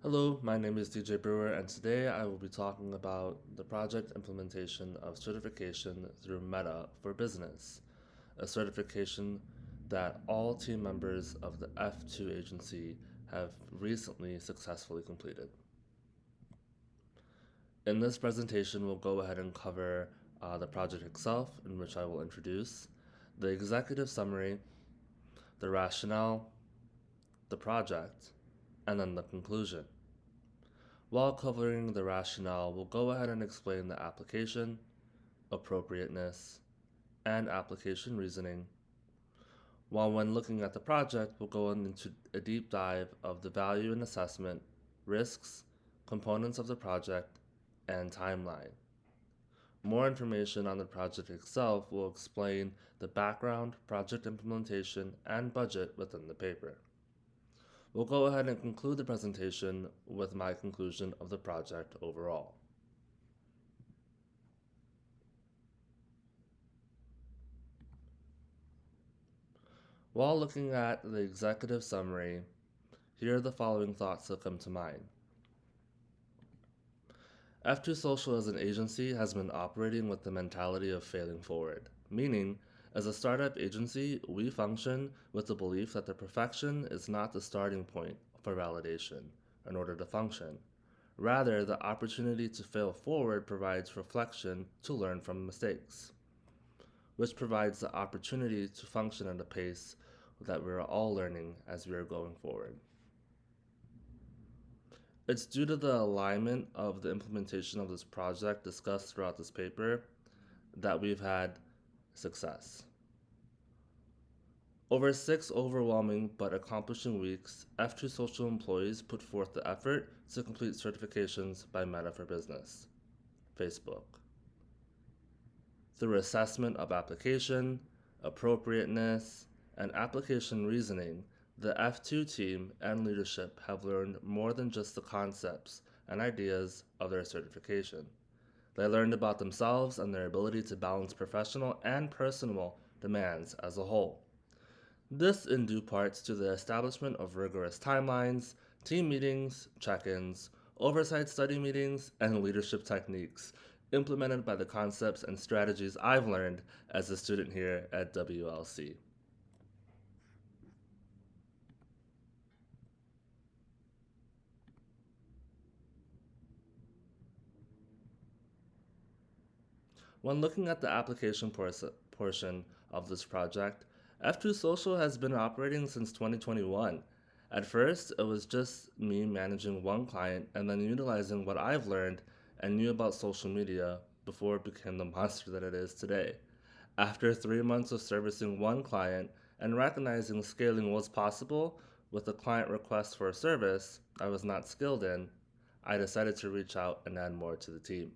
Hello, my name is DJ Brewer, and today I will be talking about the project implementation of certification through Meta for Business, a certification that all team members of the F2 agency have recently successfully completed. In this presentation, we'll go ahead and cover the project itself, in which I will introduce the executive summary, the rationale, the project, and then the conclusion. While covering the rationale, we'll go ahead and explain the application, appropriateness, and application reasoning. While when looking at the project, we'll go into a deep dive of the value and assessment, risks, components of the project, and timeline. More information on the project itself will explain the background, project implementation, and budget within the paper. We'll go ahead and conclude the presentation with my conclusion of the project overall. While looking at the executive summary, here are the following thoughts that come to mind. F2 Social as an agency has been operating with the mentality of failing forward, meaning, as a startup agency, we function with the belief that the perfection is not the starting point for validation in order to function. Rather, the opportunity to fail forward provides reflection to learn from mistakes, which provides the opportunity to function at a pace that we are all learning as we are going forward. It's due to the alignment of the implementation of this project discussed throughout this paper that we've had success. Over 6 overwhelming but accomplishing weeks, F2 Social employees put forth the effort to complete certifications by Meta for Business, Facebook. Through assessment of application, appropriateness, and application reasoning, the F2 team and leadership have learned more than just the concepts and ideas of their certification. They learned about themselves and their ability to balance professional and personal demands as a whole. This in due parts to the establishment of rigorous timelines, team meetings, check-ins, oversight study meetings, and leadership techniques implemented by the concepts and strategies I've learned as a student here at WLC. When looking at the application portion of this project, F2 Social has been operating since 2021. At first, it was just me managing one client and then utilizing what I've learned and knew about social media before it became the monster that it is today. After 3 months of servicing one client and recognizing scaling was possible with a client request for a service I was not skilled in, I decided to reach out and add more to the team.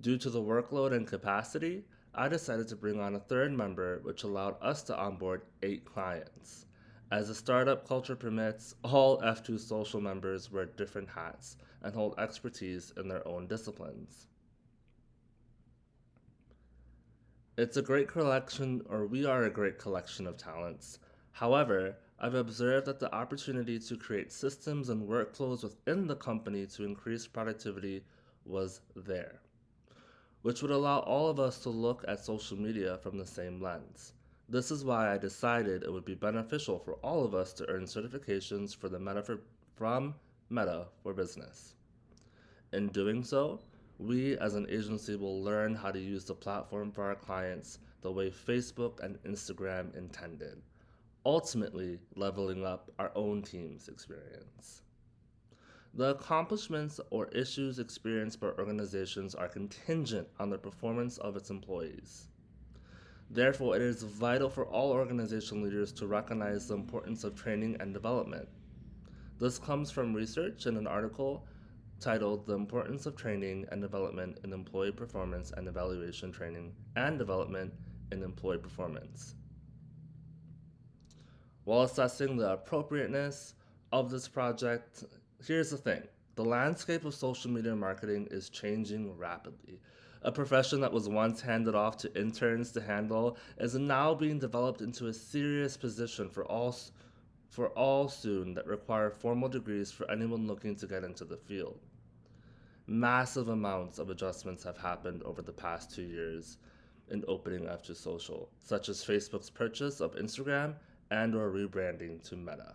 Due to the workload and capacity, I decided to bring on a third member, which allowed us to onboard 8 clients. As the startup culture permits, all F2 Social members wear different hats and hold expertise in their own disciplines. It's a great collection, or we are a great collection of talents. However, I've observed that the opportunity to create systems and workflows within the company to increase productivity was there, which would allow all of us to look at social media from the same lens. This is why I decided it would be beneficial for all of us to earn certifications from Meta for Business. In doing so, we as an agency will learn how to use the platform for our clients the way Facebook and Instagram intended, ultimately leveling up our own team's experience. The accomplishments or issues experienced by organizations are contingent on the performance of its employees. Therefore, it is vital for all organization leaders to recognize the importance of training and development. This comes from research in an article titled The Importance of Training and Development in Employee Performance and Evaluation Training and Development in Employee Performance. While assessing the appropriateness of this project, here's the thing. The landscape of social media marketing is changing rapidly. A profession that was once handed off to interns to handle is now being developed into a serious position for all for all soon that require formal degrees for anyone looking to get into the field. Massive amounts of adjustments have happened over the past 2 years in opening F2 Social, such as Facebook's purchase of Instagram and or rebranding to Meta.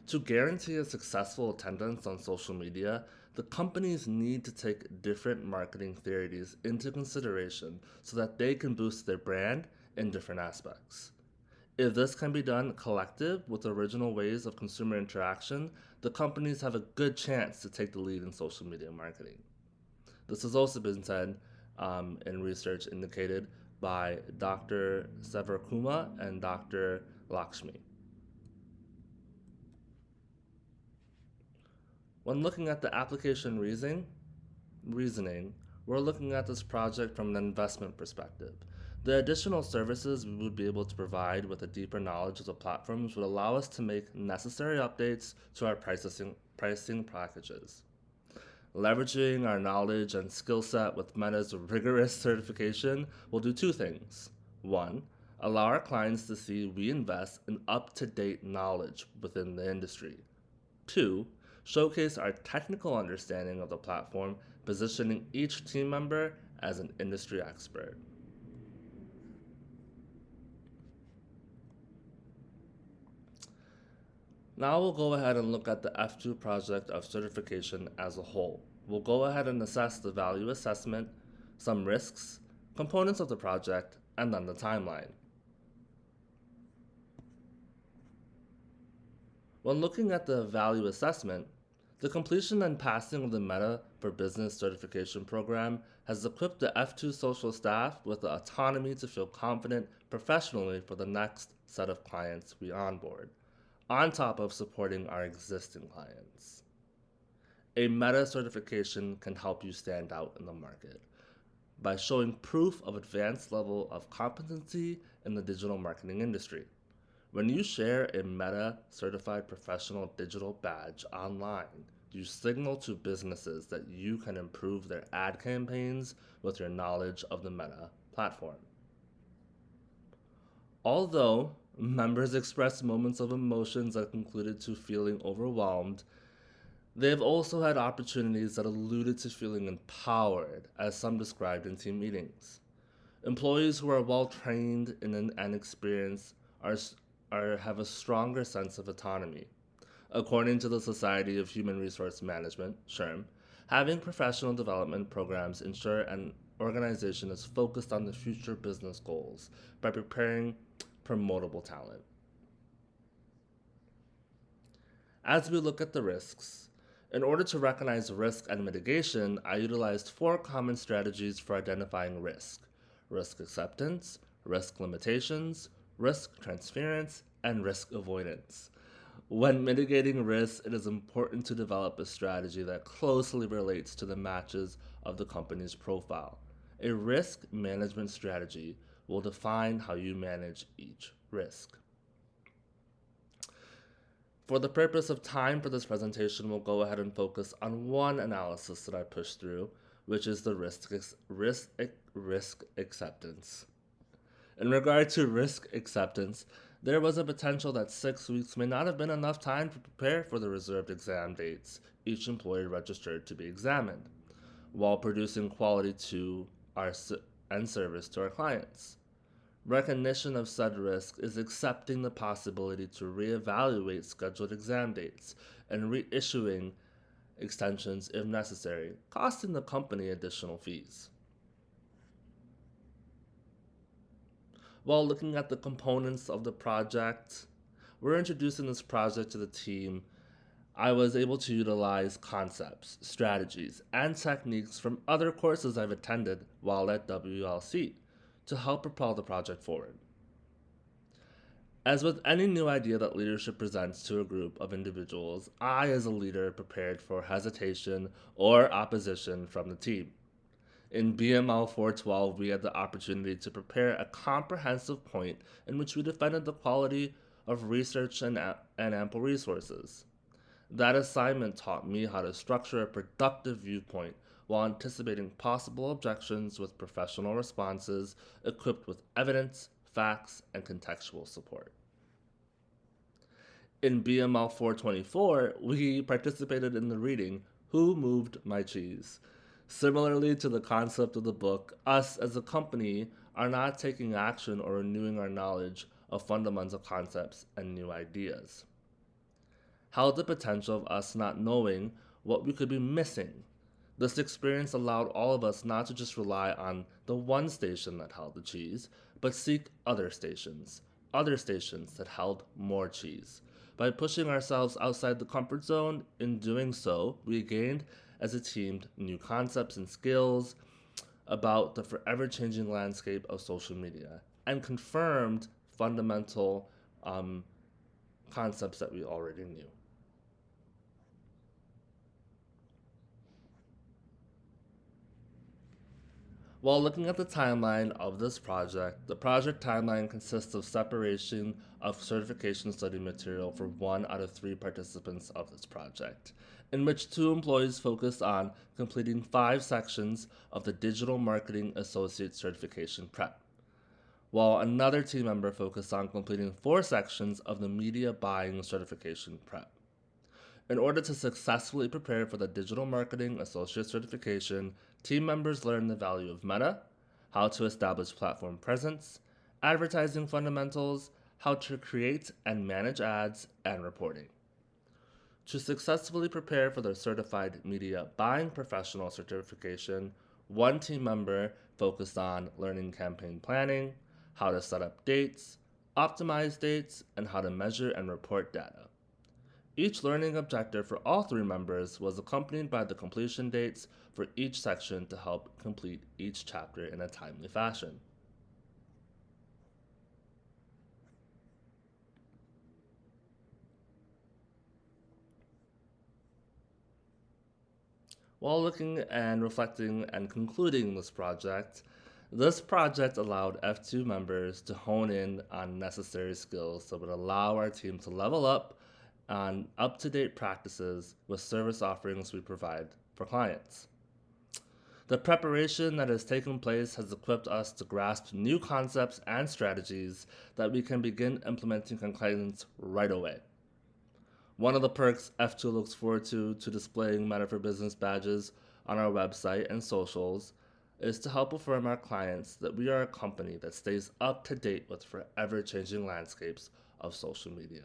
To guarantee a successful attendance on social media, the companies need to take different marketing theories into consideration so that they can boost their brand in different aspects. If this can be done collective with original ways of consumer interaction, the companies have a good chance to take the lead in social media marketing. This has also been said in research indicated by Dr. Sevarkuma and Dr. Lakshmi. When looking at the application reasoning, we're looking at this project from an investment perspective. The additional services we would be able to provide with a deeper knowledge of the platforms would allow us to make necessary updates to our pricing packages. Leveraging our knowledge and skill set with Meta's rigorous certification will do two things. One, allow our clients to see we invest in up-to-date knowledge within the industry. Two, showcase our technical understanding of the platform, positioning each team member as an industry expert. Now we'll go ahead and look at the F2 project of certification as a whole. We'll go ahead and assess the value assessment, some risks, components of the project, and then the timeline. When looking at the value assessment, the completion and passing of the Meta for Business certification program has equipped the F2 Social staff with the autonomy to feel confident professionally for the next set of clients we onboard, on top of supporting our existing clients. A Meta certification can help you stand out in the market by showing proof of advanced level of competency in the digital marketing industry. When you share a Meta certified professional digital badge online, you signal to businesses that you can improve their ad campaigns with your knowledge of the Meta platform. Although members expressed moments of emotions that concluded to feeling overwhelmed, they have also had opportunities that alluded to feeling empowered, as some described in team meetings. Employees who are well trained and experienced have a stronger sense of autonomy. According to the Society of Human Resource Management, SHRM, having professional development programs ensure an organization is focused on the future business goals by preparing promotable talent. As we look at the risks, in order to recognize risk and mitigation, I utilized 4 common strategies for identifying risk: risk acceptance, risk limitations, risk transference, and risk avoidance. When mitigating risks, it is important to develop a strategy that closely relates to the matches of the company's profile. A risk management strategy will define how you manage each risk. For the purpose of time for this presentation, we'll go ahead and focus on one analysis that I pushed through, which is the risk acceptance. In regard to risk acceptance, there was a potential that 6 weeks may not have been enough time to prepare for the reserved exam dates each employee registered to be examined, while producing quality to and service to our clients. Recognition of said risk is accepting the possibility to reevaluate scheduled exam dates and reissuing extensions if necessary, costing the company additional fees. While looking at the components of the project, we're introducing this project to the team. I was able to utilize concepts, strategies, and techniques from other courses I've attended while at WLC to help propel the project forward. As with any new idea that leadership presents to a group of individuals, I, as a leader, prepared for hesitation or opposition from the team. In BML 412, we had the opportunity to prepare a comprehensive point in which we defended the quality of research and ample resources. That assignment taught me how to structure a productive viewpoint while anticipating possible objections with professional responses equipped with evidence, facts, and contextual support. In BML 424, we participated in the reading Who Moved My Cheese? Similarly to the concept of the book, us as a company are not taking action or renewing our knowledge of fundamental concepts and new ideas. Held the potential of us not knowing what we could be missing. This experience allowed all of us not to just rely on the one station that held the cheese, but seek other stations that held more cheese. By pushing ourselves outside the comfort zone, in doing so, we gained as a team new concepts and skills about the forever changing landscape of social media and confirmed fundamental concepts that we already knew. While looking at the timeline of this project, the project timeline consists of separation of certification study material for one out of three participants of this project, in which two employees focus on completing 5 sections of the Digital Marketing Associate Certification Prep, while another team member focused on completing 4 sections of the Media Buying Certification Prep. In order to successfully prepare for the Digital Marketing Associate Certification, team members learn the value of Meta, how to establish platform presence, advertising fundamentals, how to create and manage ads, and reporting. To successfully prepare for the Certified Media Buying Professional Certification, one team member focused on learning campaign planning, how to set up dates, optimize dates, and how to measure and report data. Each learning objective for all 3 members was accompanied by the completion dates for each section to help complete each chapter in a timely fashion. While looking and reflecting and concluding this project allowed F2 members to hone in on necessary skills that would allow our team to level up on up to date practices with service offerings we provide for clients. The preparation that has taken place has equipped us to grasp new concepts and strategies that we can begin implementing on clients right away. One of the perks F2 looks forward to displaying Meta for Business badges on our website and socials is to help affirm our clients that we are a company that stays up to date with forever changing landscapes of social media.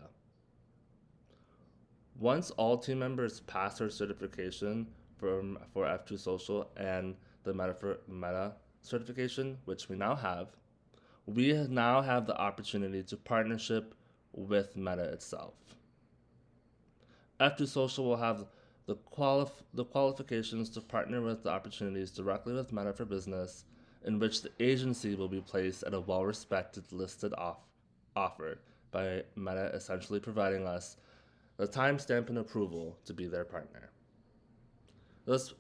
Once all team members pass their certification for F2 Social and the Meta certification, which we now have, we now have the opportunity to partnership with Meta itself. F2 Social will have the qualifications to partner with the opportunities directly with Meta for Business, in which the agency will be placed at a well-respected listed offer by Meta essentially providing us the timestamp and approval to be their partner. This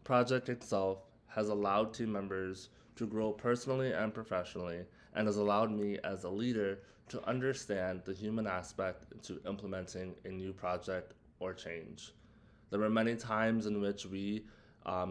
project itself has allowed team members to grow personally and professionally, and has allowed me as a leader to understand the human aspect to implementing a new project or change. There were many times in which we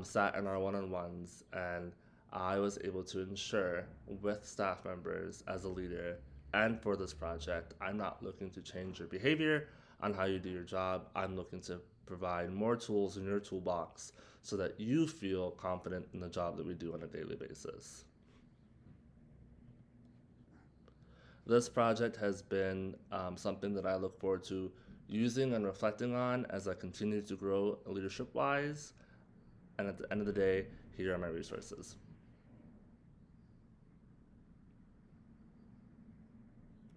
sat in our one-on-ones, and I was able to ensure with staff members as a leader and for this project, I'm not looking to change your behavior on how you do your job. I'm looking to provide more tools in your toolbox so that you feel confident in the job that we do on a daily basis. This project has been something that I look forward to using and reflecting on as I continue to grow leadership-wise. And at the end of the day, here are my resources.